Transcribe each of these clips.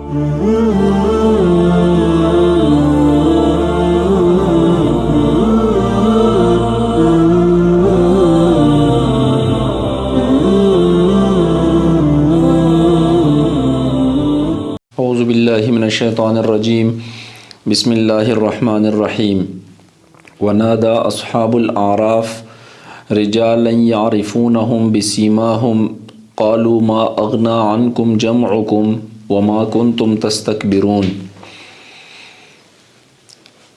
اعوذ باللہ من الشیطان الرجیم بسم اللہ الرحمن الرحیم ونادى اصحاب الاعراف رجالا يعرفونهم بسیماهم قالوا ما اغنى عنكم جمعكم وما كنتم تستكبرون۔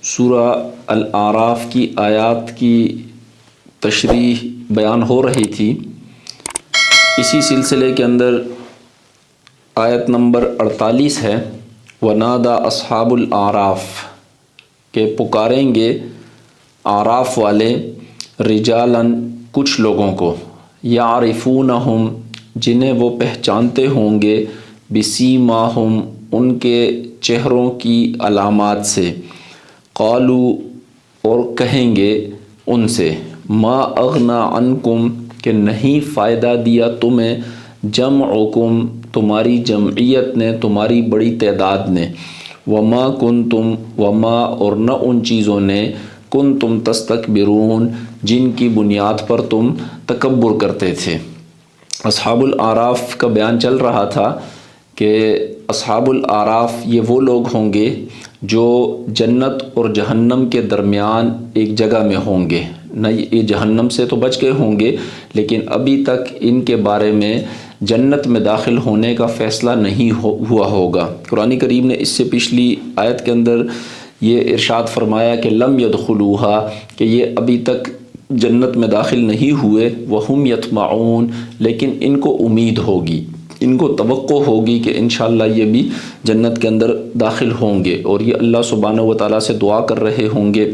سورہ الاعراف کی آیات کی تشریح بیان ہو رہی تھی۔ اسی سلسلے کے اندر آیت نمبر 48 ہے، وَنَادَى أَصْحَابُ الْأَعْرَافِ، کہ پکاریں گے اعراف والے، رجالاً کچھ لوگوں کو، یعرفونہم جنہیں وہ پہچانتے ہوں گے، بسیماہم ان کے چہروں کی علامات سے، قالوا اور کہیں گے ان سے، ما اغنا عنکم کہ نہیں فائدہ دیا تمہیں، جمعکم تمہاری جمعیت نے، تمہاری بڑی تعداد نے، وما کنتم وما اور نہ ان چیزوں نے، کنتم تستکبرون جن کی بنیاد پر تم تکبر کرتے تھے۔ اصحاب الاعراف کا بیان چل رہا تھا کہ اصحاب الاعراف یہ وہ لوگ ہوں گے جو جنت اور جہنم کے درمیان ایک جگہ میں ہوں گے۔ نہ یہ جہنم سے تو بچ گئے ہوں گے، لیکن ابھی تک ان کے بارے میں جنت میں داخل ہونے کا فیصلہ نہیں ہوا ہوگا۔ قرآن کریم نے اس سے پچھلی آیت کے اندر یہ ارشاد فرمایا کہ لم یدخلوہا، کہ یہ ابھی تک جنت میں داخل نہیں ہوئے، وہم یطمعون لیکن ان کو امید ہوگی، ان کو توقع ہوگی کہ انشاءاللہ یہ بھی جنت کے اندر داخل ہوں گے، اور یہ اللہ سبحانہ و تعالیٰ سے دعا کر رہے ہوں گے،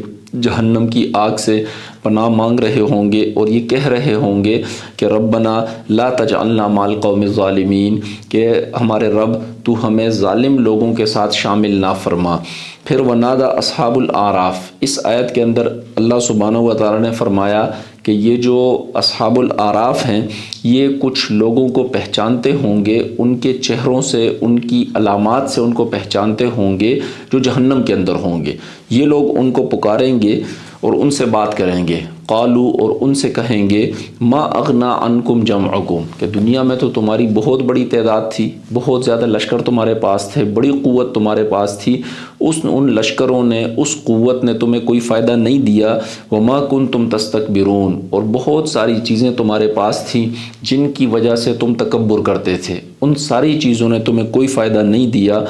جہنم کی آگ سے پناہ مانگ رہے ہوں گے، اور یہ کہہ رہے ہوں گے کہ ربنا لا تجعلنا مع القوم الظالمین، کہ ہمارے رب تو ہمیں ظالم لوگوں کے ساتھ شامل نہ فرما۔ پھر ونادى اصحاب الاعراف، اس آیت کے اندر اللہ سبحانہ و تعالیٰ نے فرمایا کہ یہ جو اصحاب الاعراف ہیں یہ کچھ لوگوں کو پہچانتے ہوں گے، ان کے چہروں سے، ان کی علامات سے ان کو پہچانتے ہوں گے جو جہنم کے اندر ہوں گے۔ یہ لوگ ان کو پکاریں گے اور ان سے بات کریں گے، قالوا اور ان سے کہیں گے، ما اغنا عنکم جمعکم، کہ دنیا میں تو تمہاری بہت بڑی تعداد تھی، بہت زیادہ لشکر تمہارے پاس تھے، بڑی قوت تمہارے پاس تھی، ان لشکروں نے، اس قوت نے تمہیں کوئی فائدہ نہیں دیا، وما کنتم تستکبرون اور بہت ساری چیزیں تمہارے پاس تھیں جن کی وجہ سے تم تکبر کرتے تھے، ان ساری چیزوں نے تمہیں کوئی فائدہ نہیں دیا۔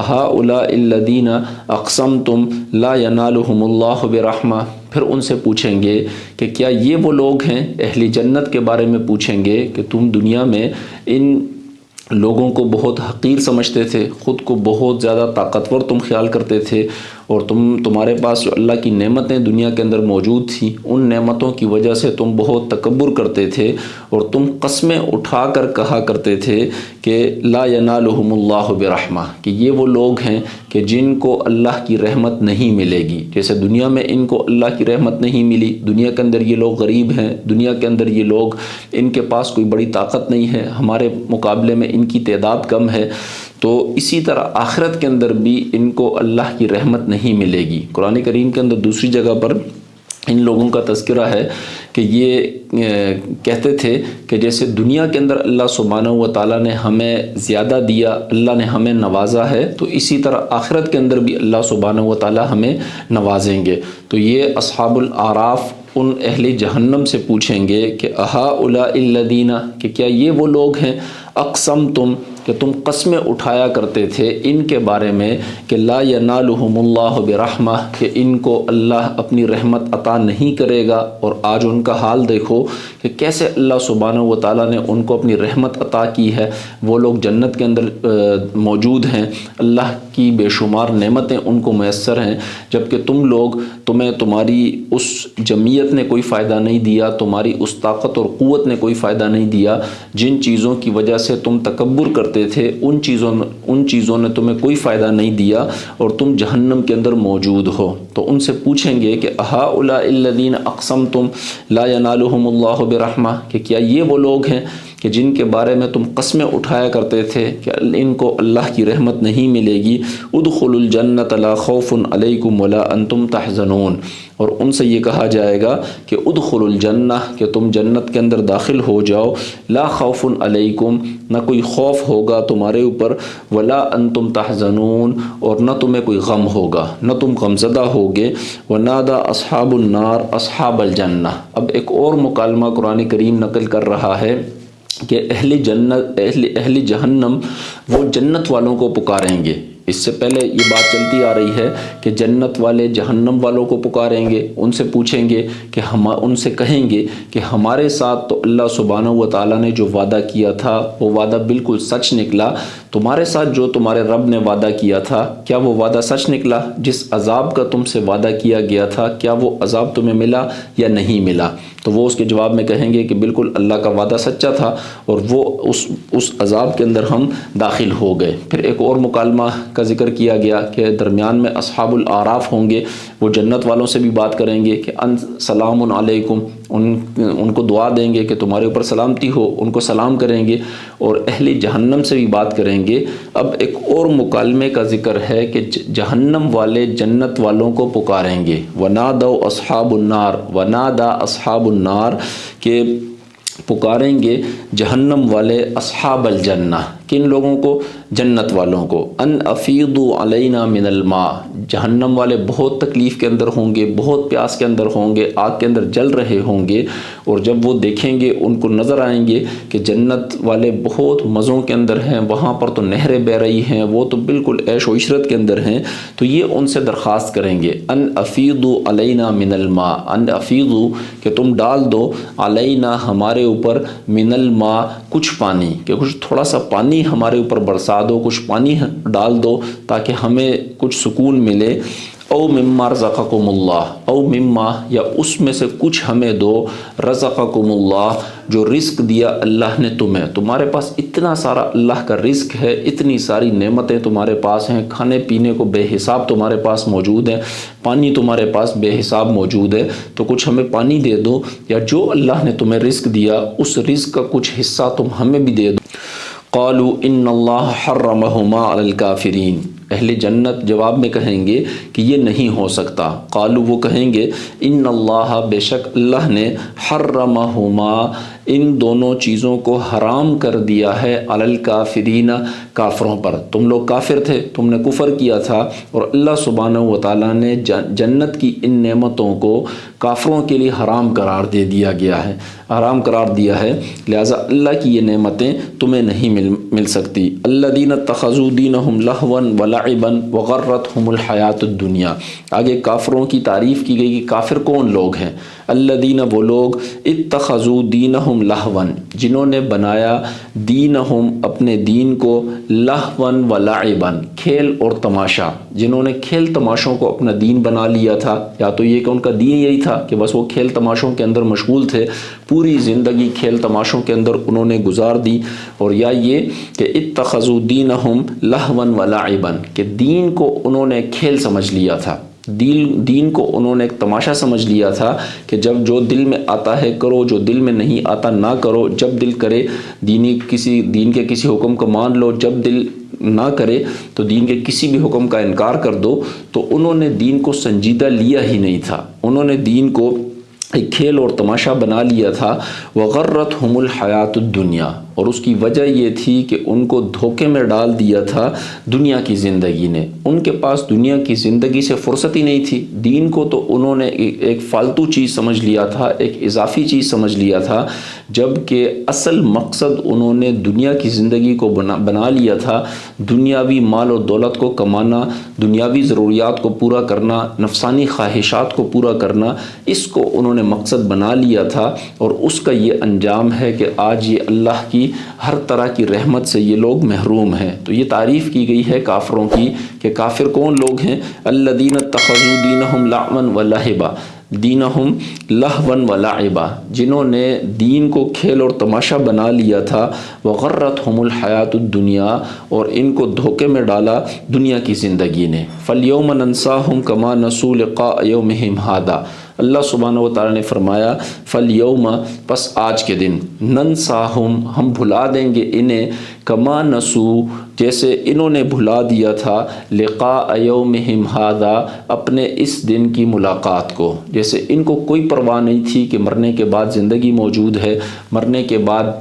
ہؤلاء الذین اقسمتم لا ینالہم اللہ برحمہ، پھر ان سے پوچھیں گے کہ کیا یہ وہ لوگ ہیں، اہل جنت کے بارے میں پوچھیں گے کہ تم دنیا میں ان لوگوں کو بہت حقیر سمجھتے تھے، خود کو بہت زیادہ طاقتور تم خیال کرتے تھے، اور تمہارے پاس جو اللہ کی نعمتیں دنیا کے اندر موجود تھیں، ان نعمتوں کی وجہ سے تم بہت تکبر کرتے تھے، اور تم قسمیں اٹھا کر کہا کرتے تھے کہ لا ینالہم اللہ برحمہ، کہ یہ وہ لوگ ہیں کہ جن کو اللہ کی رحمت نہیں ملے گی۔ جیسے دنیا میں ان کو اللہ کی رحمت نہیں ملی، دنیا کے اندر یہ لوگ غریب ہیں، دنیا کے اندر یہ لوگ، ان کے پاس کوئی بڑی طاقت نہیں ہے، ہمارے مقابلے میں ان کی تعداد کم ہے، تو اسی طرح آخرت کے اندر بھی ان کو اللہ کی رحمت نہیں ملے گی۔ قرآن کریم کے اندر دوسری جگہ پر ان لوگوں کا تذکرہ ہے کہ یہ کہتے تھے کہ جیسے دنیا کے اندر اللہ سبحانہ و تعالیٰ نے ہمیں زیادہ دیا، اللہ نے ہمیں نوازا ہے، تو اسی طرح آخرت کے اندر بھی اللہ سبحانہ و تعالیٰ ہمیں نوازیں گے۔ تو یہ اصحاب الاعراف ان اہل جہنم سے پوچھیں گے کہ ہؤلاء الذین، کہ کیا یہ وہ لوگ ہیں، اقسمتم کہ تم قسمیں اٹھایا کرتے تھے ان کے بارے میں کہ لا ینالہم اللہ برحمہ، کہ ان کو اللہ اپنی رحمت عطا نہیں کرے گا، اور آج ان کا حال دیکھو کہ کیسے اللہ سبحانہ و تعالیٰ نے ان کو اپنی رحمت عطا کی ہے، وہ لوگ جنت کے اندر موجود ہیں، اللہ کی بے شمار نعمتیں ان کو میسر ہیں، جبکہ تمہیں تمہاری اس جمعیت نے کوئی فائدہ نہیں دیا، تمہاری اس طاقت اور قوت نے کوئی فائدہ نہیں دیا، جن چیزوں کی وجہ سے تم تکبر کرتے تھے ان چیزوں نے تمہیں کوئی فائدہ نہیں دیا، اور تم جہنم کے اندر موجود ہو۔ تو ان سے پوچھیں گے کہ ہؤلاء الذین اقسمتم لا ینالہم اللہ برحمہ، کہ کیا یہ وہ لوگ ہیں کہ جن کے بارے میں تم قسمیں اٹھایا کرتے تھے کہ ان کو اللہ کی رحمت نہیں ملے گی، ادخلوا الجنۃ لا خوف علیکم ولا انتم تحزنون، اور ان سے یہ کہا جائے گا کہ ادخلوا الجنہ، کہ تم جنت کے اندر داخل ہو جاؤ، لا خوف علیکم، نہ کوئی خوف ہوگا تمہارے اوپر، ولا انتم تحزنون، اور نہ تمہیں کوئی غم ہوگا، نہ تم غمزدہ ہوگے، ونادى اصحاب النار اصحاب الجنہ۔ اب ایک اور مکالمہ قرآن کریم نقل کر رہا ہے کہ اہل جہنم وہ جنت والوں کو پکاریں گے۔ اس سے پہلے یہ بات چلتی آ رہی ہے کہ جنت والے جہنم والوں کو پکاریں گے، ان سے پوچھیں گے کہ ان سے کہیں گے کہ ہمارے ساتھ تو اللہ سبحانہ و تعالیٰ نے جو وعدہ کیا تھا وہ وعدہ بالکل سچ نکلا، تمہارے ساتھ جو تمہارے رب نے وعدہ کیا تھا کیا وہ وعدہ سچ نکلا؟ جس عذاب کا تم سے وعدہ کیا گیا تھا کیا وہ عذاب تمہیں ملا یا نہیں ملا؟ تو وہ اس کے جواب میں کہیں گے کہ بالکل اللہ کا وعدہ سچا تھا اور وہ اس عذاب کے اندر ہم داخل ہو گئے۔ پھر ایک اور مکالمہ کا ذکر کیا گیا کہ درمیان میں اصحاب الاعراف ہوں گے، وہ جنت والوں سے بھی بات کریں گے کہ سلام علیکم، ان کو دعا دیں گے کہ تمہارے اوپر سلامتی ہو، ان کو سلام کریں گے، اور اہل جہنم سے بھی بات کریں گے۔ اب ایک اور مکالمے کا ذکر ہے کہ جہنم والے جنت والوں کو پکاریں گے، ونادوا اصحاب النار، ونادى اصحاب النار، کہ پکاریں گے جہنم والے اصحاب الجنہ، کن لوگوں کو؟ جنت والوں کو، ان افیضوا علینا من الماء، جہنم والے بہت تکلیف کے اندر ہوں گے، بہت پیاس کے اندر ہوں گے، آگ کے اندر جل رہے ہوں گے، اور جب وہ دیکھیں گے ان کو نظر آئیں گے کہ جنت والے بہت مزوں کے اندر ہیں، وہاں پر تو نہریں بہہ رہی ہیں، وہ تو بالکل عیش و عشرت کے اندر ہیں، تو یہ ان سے درخواست کریں گے ان افیضوا علینا من الماء، ان افیضوا، کہ تم ڈال دو، علینا ہمارے اوپر، من الماء کچھ پانی، کہ کچھ تھوڑا سا پانی ہمارے اوپر برسا دو، کچھ پانی ڈال دو تاکہ ہمیں کچھ سکون ملے، او مما رزقکم اللہ، او مما، یا اس میں سے کچھ ہمیں دو، رزقکم اللہ، جو رزق دیا اللہ نے تمہیں، تمہارے پاس اتنا سارا اللہ کا رزق ہے، اتنی ساری نعمتیں تمہارے پاس ہیں، کھانے پینے کو بے حساب تمہارے پاس موجود ہے، پانی تمہارے پاس بے حساب موجود ہے، تو کچھ ہمیں پانی دے دو، یا جو اللہ نے تمہیں رزق دیا اس رزق کا کچھ حصہ تم ہمیں بھی دے دو۔ قالوا ان اللہ حرمہما علی الکافرین، اہل جنت جواب میں کہیں گے کہ یہ نہیں ہو سکتا۔ قالوا، وہ کہیں گے، ان اللہ، بے شک اللہ نے، حرمہما، ان دونوں چیزوں کو حرام کر دیا ہے، علی الکافرین، کافروں پر، تم لوگ کافر تھے، تم نے کفر کیا تھا، اور اللہ سبحانہ و تعالیٰ نے جنت کی ان نعمتوں کو کافروں کے لیے حرام قرار دے دیا گیا ہے، حرام قرار دیا ہے، لہٰذا اللہ کی یہ نعمتیں تمہیں نہیں مل سکتی۔ الذین اتخذوا دینہم لہوا ولعبا وغرتہم الحیات الدنیا، آگے کافروں کی تعریف کی گئی کہ کافر کون لوگ ہیں؟ الذین، وہ لوگ، اتخذوا دینہم لہوا، جنہوں نے بنایا دینہم، اپنے دین کو، لہوا ولعبا، کھیل اور تماشا، جنہوں نے کھیل تماشوں کو اپنا دین بنا لیا تھا، یا تو یہ کہ ان کا دین یہی تھا کہ بس وہ کھیل تماشوں کے اندر مشغول تھے، پوری زندگی کھیل تماشوں کے اندر انہوں نے گزار دی، اور یا یہ کہ اتخذوا دینہم لہوا ولعبا، کہ دین کو انہوں نے کھیل سمجھ لیا تھا، دین کو انہوں نے ایک تماشا سمجھ لیا تھا کہ جب جو دل میں آتا ہے کرو، جو دل میں نہیں آتا نہ کرو، جب دل کرے دین کے کسی حکم کو مان لو، جب دل نہ کرے تو دین کے کسی بھی حکم کا انکار کر دو۔ تو انہوں نے دین کو سنجیدہ لیا ہی نہیں تھا، انہوں نے دین کو ایک کھیل اور تماشا بنا لیا تھا۔ وغرتہم الحیات الدنیا، اور اس کی وجہ یہ تھی کہ ان کو دھوکے میں ڈال دیا تھا دنیا کی زندگی نے، ان کے پاس دنیا کی زندگی سے فرصت ہی نہیں تھی، دین کو تو انہوں نے ایک فالتو چیز سمجھ لیا تھا، ایک اضافی چیز سمجھ لیا تھا، جبکہ اصل مقصد انہوں نے دنیا کی زندگی کو بنا لیا تھا، دنیاوی مال و دولت کو کمانا، دنیاوی ضروریات کو پورا کرنا، نفسانی خواہشات کو پورا کرنا، اس کو انہوں نے مقصد بنا لیا تھا، اور اس کا یہ انجام ہے کہ آج یہ اللہ کی ہر طرح کی رحمت سے یہ لوگ محروم ہیں۔ تو یہ تعریف کی گئی ہے کافروں کی کہ کافر کون لوگ ہیں؟ الذین اتخذوا دینہم لعوا ولعبا، دینہم لہوا ولعبا، جنہوں نے دین کو کھیل اور تماشا بنا لیا تھا، وغرتہم الحیات الدنیا، اور ان کو دھوکے میں ڈالا دنیا کی زندگی نے۔ فالیوم ننساہم کما نسوا لقاء یومہم ھذا، اللہ سبحانہ و تعالیٰ نے فرمایا فَالْيَوْمَ پس آج کے دن ننساہم ہم بھلا دیں گے انہیں کما نسو جیسے انہوں نے بھلا دیا تھا لقاء یومہم ھذا اپنے اس دن کی ملاقات کو، جیسے ان کو کوئی پرواہ نہیں تھی کہ مرنے کے بعد زندگی موجود ہے، مرنے کے بعد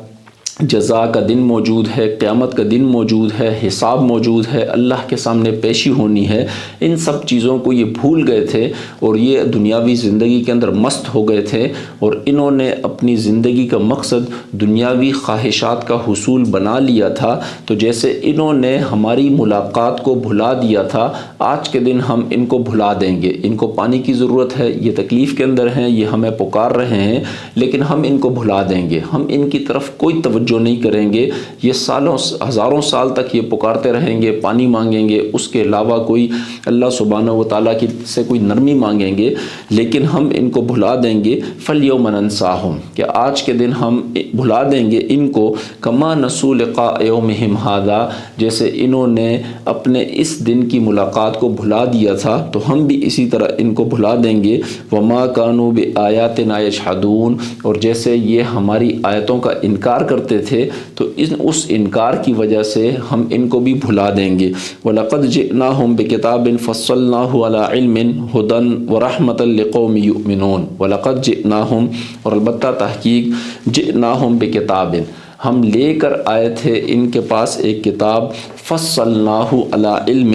جزا کا دن موجود ہے، قیامت کا دن موجود ہے، حساب موجود ہے، اللہ کے سامنے پیشی ہونی ہے، ان سب چیزوں کو یہ بھول گئے تھے اور یہ دنیاوی زندگی کے اندر مست ہو گئے تھے اور انہوں نے اپنی زندگی کا مقصد دنیاوی خواہشات کا حصول بنا لیا تھا۔ تو جیسے انہوں نے ہماری ملاقات کو بھلا دیا تھا، آج کے دن ہم ان کو بھلا دیں گے۔ ان کو پانی کی ضرورت ہے، یہ تکلیف کے اندر ہیں، یہ ہمیں پکار رہے ہیں، لیکن ہم ان کو بھلا دیں گے، ہم ان کی طرف کوئی توجہ نہیں کریں گے۔ یہ سالوں ہزاروں سال تک یہ پکارتے رہیں گے، پانی مانگیں گے، اس کے علاوہ کوئی اللہ سبحانہ و تعالیٰ کی سے کوئی نرمی مانگیں گے، لیکن ہم ان کو بھلا دیں گے۔ فَالْيَوْمَ نَنْسَاهُمْ کہ آج کے دن ہم بھلا دیں گے ان کو کما نسوا لقاء یومہم ھذا جیسے انہوں نے اپنے اس دن کی ملاقات کو بھلا دیا تھا، تو ہم بھی اسی طرح ان کو بھلا دیں گے۔ وَمَا كَانُوا بِآيَاتِنَا يَجْحَدُونَ اور جیسے یہ ہماری آیتوں کا انکار کرتے تھے تو اس انکار کی وجہ سے ہم ان کو بھی بھلا دیں گے۔ وَلَقَدْ جِئْنَاهُمْ بِكِتَابٍ فَصَّلْنَاهُ عَلَىٰ عِلْمٍ هُدًى وَرَحْمَةً لِقَوْمٍ يُؤْمِنُونَ وَلَقَدْ جِئْنَاهُمْ اور البتہ تحقیق جِئْنَاهُمْ بِكِتَابٍ ہم لے کر آئے تھے ان کے پاس ایک کتاب فصلناہ علی علم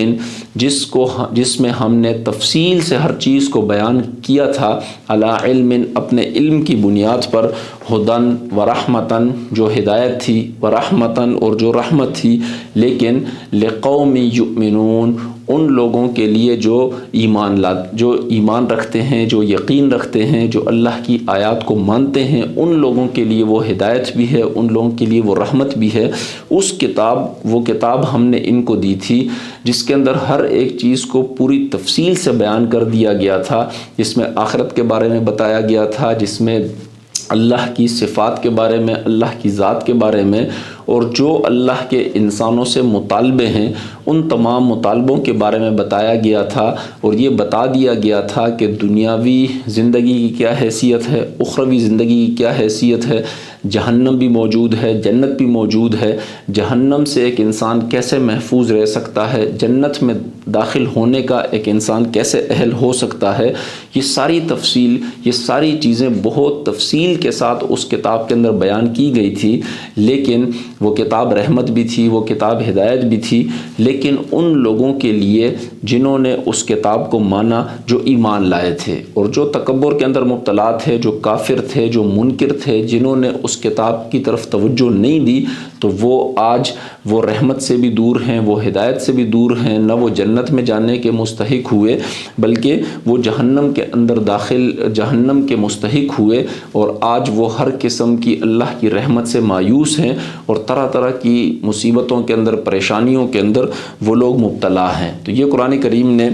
جس میں ہم نے تفصیل سے ہر چیز کو بیان کیا تھا، علی علم اپنے علم کی بنیاد پر، ہدن ورحمتن جو ہدایت تھی، ورحمتن اور جو رحمت تھی، لیکن لقوم یؤمنون ان لوگوں کے لیے جو ایمان رکھتے ہیں، جو یقین رکھتے ہیں، جو اللہ کی آیات کو مانتے ہیں، ان لوگوں کے لیے وہ ہدایت بھی ہے، ان لوگوں کے لیے وہ رحمت بھی ہے۔ وہ کتاب ہم نے ان کو دی تھی جس کے اندر ہر ایک چیز کو پوری تفصیل سے بیان کر دیا گیا تھا، جس میں آخرت کے بارے میں بتایا گیا تھا، جس میں اللہ کی صفات کے بارے میں، اللہ کی ذات کے بارے میں، اور جو اللہ کے انسانوں سے مطالبے ہیں ان تمام مطالبوں کے بارے میں بتایا گیا تھا، اور یہ بتا دیا گیا تھا کہ دنیاوی زندگی کی کیا حیثیت ہے، اخروی زندگی کی کیا حیثیت ہے، جہنم بھی موجود ہے، جنت بھی موجود ہے، جہنم سے ایک انسان کیسے محفوظ رہ سکتا ہے، جنت میں داخل ہونے کا ایک انسان کیسے اہل ہو سکتا ہے، یہ ساری تفصیل، یہ ساری چیزیں بہت تفصیل کے ساتھ اس کتاب کے اندر بیان کی گئی تھی۔ لیکن وہ کتاب رحمت بھی تھی، وہ کتاب ہدایت بھی تھی، لیکن ان لوگوں کے لیے جنہوں نے اس کتاب کو مانا، جو ایمان لائے تھے، اور جو تکبر کے اندر مبتلا تھے، جو کافر تھے، جو منکر تھے، جنہوں نے اس کتاب کی طرف توجہ نہیں دی، تو وہ آج وہ رحمت سے بھی دور ہیں، وہ ہدایت سے بھی دور ہیں، نہ وہ جنت میں جانے کے مستحق ہوئے، بلکہ وہ جہنم کے اندر جہنم کے مستحق ہوئے، اور آج وہ ہر قسم کی اللہ کی رحمت سے مایوس ہیں، اور طرح طرح کی مصیبتوں کے اندر، پریشانیوں کے اندر وہ لوگ مبتلا ہیں۔ تو یہ قرآن کریم نے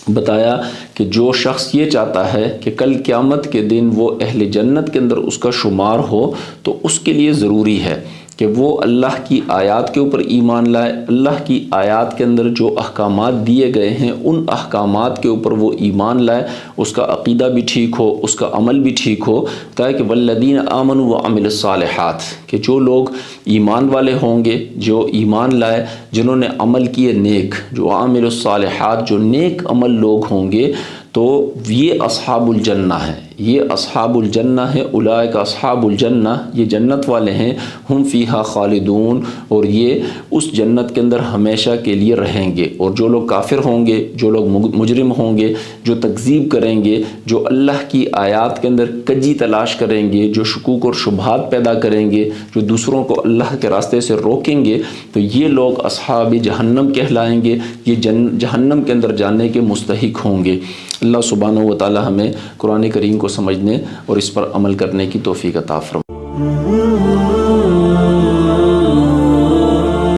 بتایا کہ جو شخص یہ چاہتا ہے کہ کل قیامت کے دن وہ اہل جنت کے اندر اس کا شمار ہو، تو اس کے لیے ضروری ہے کہ وہ اللہ کی آیات کے اوپر ایمان لائے، اللہ کی آیات کے اندر جو احکامات دیے گئے ہیں ان احکامات کے اوپر وہ ایمان لائے، اس کا عقیدہ بھی ٹھیک ہو، اس کا عمل بھی ٹھیک ہو، تاکہ والذین آمنوا وعملوا الصالحات کہ جو لوگ ایمان والے ہوں گے، جو ایمان لائے، جنہوں نے عمل کیے نیک، جو عاملوا الصالحات جو نیک عمل لوگ ہوں گے، تو یہ اصحاب الجنہ ہے، یہ اصحاب الجنہ ہے، اولئک اصحاب الجنہ، یہ جنت والے ہیں، ہم فیہا خالدون اور یہ اس جنت کے اندر ہمیشہ کے لیے رہیں گے۔ اور جو لوگ کافر ہوں گے، جو لوگ مجرم ہوں گے، جو تکذیب کریں گے، جو اللہ کی آیات کے اندر کجی تلاش کریں گے، جو شکوک اور شبہات پیدا کریں گے، جو دوسروں کو اللہ کے راستے سے روکیں گے، تو یہ لوگ اصحاب جہنم کہلائیں گے، یہ جہنم کے اندر جانے کے مستحق ہوں گے۔ اللہ سبحانہ و تعالی ہمیں قرآن کریم کو سمجھنے اور اس پر عمل کرنے کی توفیق عطا فرمائے۔